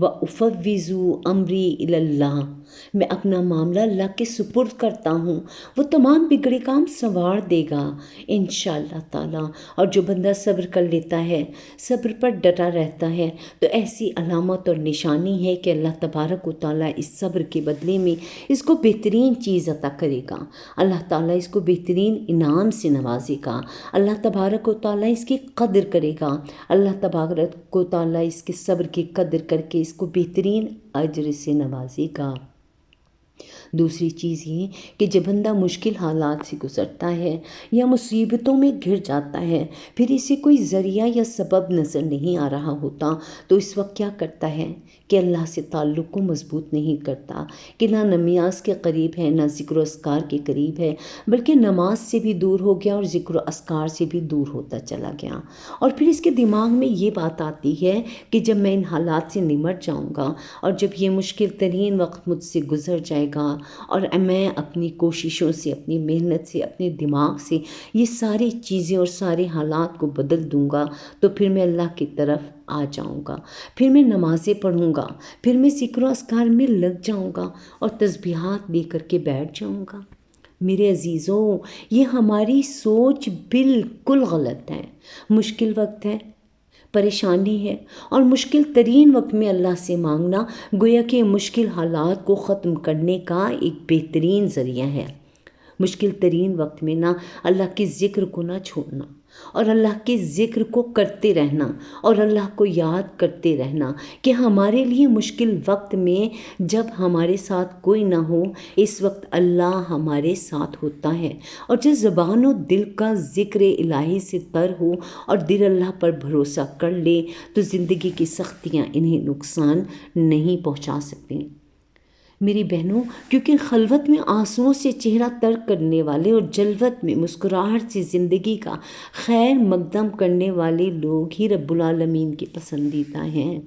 وَأُفَوِّضُ أَمْرِي إِلَى اللَّهِ، میں اپنا معاملہ اللہ کے سپرد کرتا ہوں، وہ تمام بگڑے کام سنوار دے گا انشاءاللہ تعالیٰ۔ اور جو بندہ صبر کر لیتا ہے، صبر پر ڈٹا رہتا ہے، تو ایسی علامت اور نشانی ہے کہ اللہ تبارک و تعالیٰ اس صبر کے بدلے میں اس کو بہترین چیز عطا کرے گا، اللہ تعالیٰ اس کو بہترین انعام سے نوازے گا، اللہ تبارک و تعالیٰ اس کی قدر کرے گا، اللہ تبارک و تعالیٰ اس کے صبر کی قدر کر کے اس کو بہترین اجر سے نوازے گا۔ دوسری چیز یہ کہ جب بندہ مشکل حالات سے گزرتا ہے یا مصیبتوں میں گر جاتا ہے، پھر اسے کوئی ذریعہ یا سبب نظر نہیں آ رہا ہوتا، تو اس وقت کیا کرتا ہے کہ اللہ سے تعلق کو مضبوط نہیں کرتا، کہ نہ نماز کے قریب ہے، نہ ذکر و اذکار کے قریب ہے، بلکہ نماز سے بھی دور ہو گیا اور ذکر و اذکار سے بھی دور ہوتا چلا گیا۔ اور پھر اس کے دماغ میں یہ بات آتی ہے کہ جب میں ان حالات سے نمٹ جاؤں گا اور جب یہ مشکل ترین وقت مجھ سے گزر جائے گا اور میں اپنی کوششوں سے، اپنی محنت سے، اپنے دماغ سے یہ ساری چیزیں اور سارے حالات کو بدل دوں گا، تو پھر میں اللہ کی طرف آ جاؤں گا، پھر میں نمازیں پڑھوں گا، پھر میں ذکر و اذکار میں لگ جاؤں گا اور تسبیحات لے کر کے بیٹھ جاؤں گا۔ میرے عزیزوں، یہ ہماری سوچ بالکل غلط ہے۔ مشکل وقت ہے، پریشانی ہے، اور مشکل ترین وقت میں اللہ سے مانگنا گویا کہ مشکل حالات کو ختم کرنے کا ایک بہترین ذریعہ ہے۔ مشکل ترین وقت میں نہ اللہ کے ذکر کو نہ چھوڑنا، اور اللہ کے ذکر کو کرتے رہنا، اور اللہ کو یاد کرتے رہنا کہ ہمارے لیے مشکل وقت میں جب ہمارے ساتھ کوئی نہ ہو، اس وقت اللہ ہمارے ساتھ ہوتا ہے، اور جب زبان و دل کا ذکر الہی سے تر ہو اور دل اللہ پر بھروسہ کر لے، تو زندگی کی سختیاں انہیں نقصان نہیں پہنچا سکتی۔ میری بہنوں، کیونکہ خلوت میں آنسوؤں سے چہرہ تر کرنے والے اور جلوت میں مسکراہٹ سے زندگی کا خیر مقدم کرنے والے لوگ ہی رب العالمین کے پسندیدہ ہیں،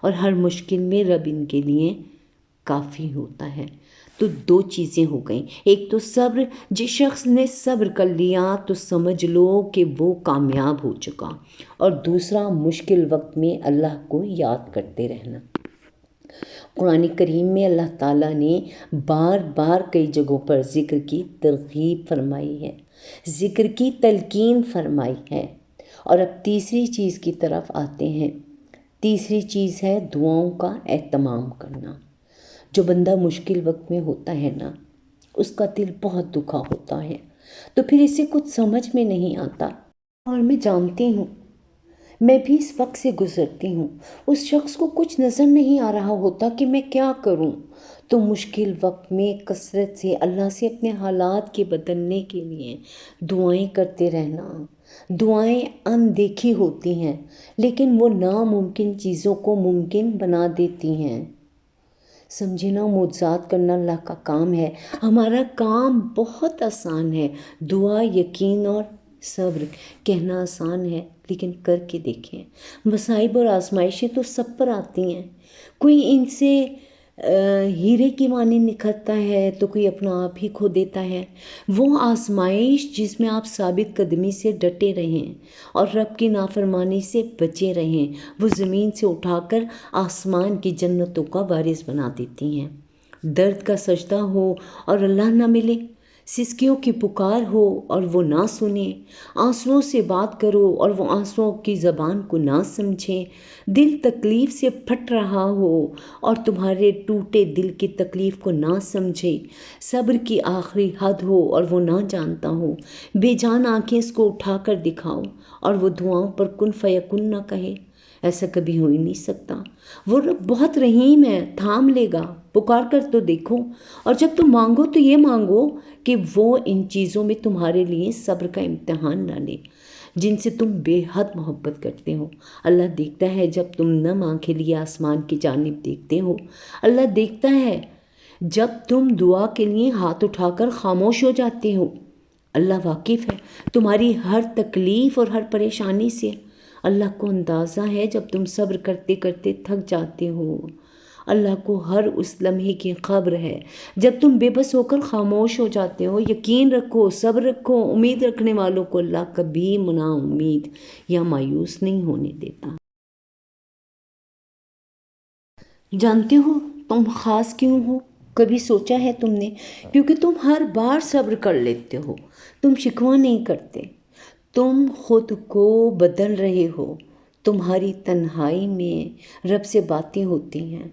اور ہر مشکل میں رب ان کے لیے کافی ہوتا ہے۔ تو دو چیزیں ہو گئیں، ایک تو صبر، جس شخص نے صبر کر لیا تو سمجھ لو کہ وہ کامیاب ہو چکا، اور دوسرا مشکل وقت میں اللہ کو یاد کرتے رہنا۔ قرآن کریم میں اللہ تعالیٰ نے بار بار کئی جگہوں پر ذکر کی ترغیب فرمائی ہے، ذکر کی تلقین فرمائی ہے۔ اور اب تیسری چیز کی طرف آتے ہیں۔ تیسری چیز ہے دعاؤں کا اہتمام کرنا۔ جو بندہ مشکل وقت میں ہوتا ہے نا، اس کا دل بہت دکھا ہوتا ہے، تو پھر اسے کچھ سمجھ میں نہیں آتا، اور میں جانتی ہوں، میں بھی اس وقت سے گزرتی ہوں۔ اس شخص کو کچھ نظر نہیں آ رہا ہوتا کہ میں کیا کروں، تو مشکل وقت میں کثرت سے اللہ سے اپنے حالات کے بدلنے کے لیے دعائیں کرتے رہنا۔ دعائیں اندیکھی ہوتی ہیں، لیکن وہ ناممکن چیزوں کو ممکن بنا دیتی ہیں۔ سمجھے نا، معجزات کرنا اللہ کا کام ہے، ہمارا کام بہت آسان ہے۔ دعا، یقین اور صبر کہنا آسان ہے، لیکن کر کے دیکھیں۔ مصائب اور آزمائشیں تو سب پر آتی ہیں، کوئی ان سے ہیرے کی مانی نکھرتا ہے تو کوئی اپنا آپ ہی کھو دیتا ہے۔ وہ آزمائش جس میں آپ ثابت قدمی سے ڈٹے رہیں اور رب کی نافرمانی سے بچے رہیں، وہ زمین سے اٹھا کر آسمان کی جنتوں کا وارث بنا دیتی ہیں۔ درد کا سجدہ ہو اور اللہ نہ ملے، سسکیوں کی پکار ہو اور وہ نہ سنیں، آنسوؤں سے بات کرو اور وہ آنسوؤں کی زبان کو نہ سمجھیں، دل تکلیف سے پھٹ رہا ہو اور تمہارے ٹوٹے دل کی تکلیف کو نہ سمجھے، صبر کی آخری حد ہو اور وہ نہ جانتا ہو، بے جان آنکھیں اس کو اٹھا کر دکھاؤ اور وہ دعاؤں پر کن فیکن نہ کہے، ایسا کبھی ہو ہی نہیں سکتا۔ وہ رب بہت رحیم ہے، تھام لے گا، پکار کر تو دیکھو، اور جب تم مانگو تو یہ مانگو کہ وہ ان چیزوں میں تمہارے لیے صبر کا امتحان نہ لے جن سے تم بے حد محبت کرتے ہو۔ اللہ دیکھتا ہے جب تم نم آنکھیں لیے آسمان کی جانب دیکھتے ہو، اللہ دیکھتا ہے جب تم دعا کے لیے ہاتھ اٹھا کر خاموش ہو جاتے ہو۔ اللہ واقف ہے تمہاری ہر تکلیف اور ہر پریشانی سے۔ اللہ کو اندازہ ہے جب تم صبر کرتے کرتے تھک جاتے ہو۔ اللہ کو ہر اس لمحے کی خبر ہے جب تم بے بس ہو کر خاموش ہو جاتے ہو۔ یقین رکھو، صبر رکھو، امید رکھنے والوں کو اللہ کبھی نا امید یا مایوس نہیں ہونے دیتا۔ جانتے ہو تم خاص کیوں ہو؟ کبھی سوچا ہے تم نے؟ کیونکہ تم ہر بار صبر کر لیتے ہو، تم شکوہ نہیں کرتے، تم خود کو بدل رہے ہو، تمہاری تنہائی میں رب سے باتیں ہوتی ہیں،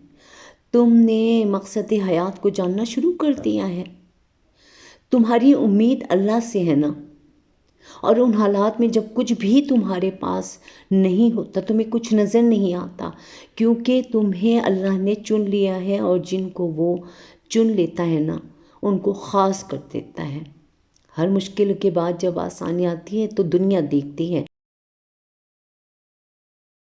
تم نے مقصد حیات کو جاننا شروع کر دیا ہے، تمہاری امید اللہ سے ہے نا؟ اور ان حالات میں جب کچھ بھی تمہارے پاس نہیں ہوتا، تمہیں کچھ نظر نہیں آتا، کیونکہ تمہیں اللہ نے چن لیا ہے، اور جن کو وہ چن لیتا ہے نا ان کو خاص کر دیتا ہے۔ ہر مشکل کے بعد جب آسانی آتی ہے تو دنیا دیکھتی ہے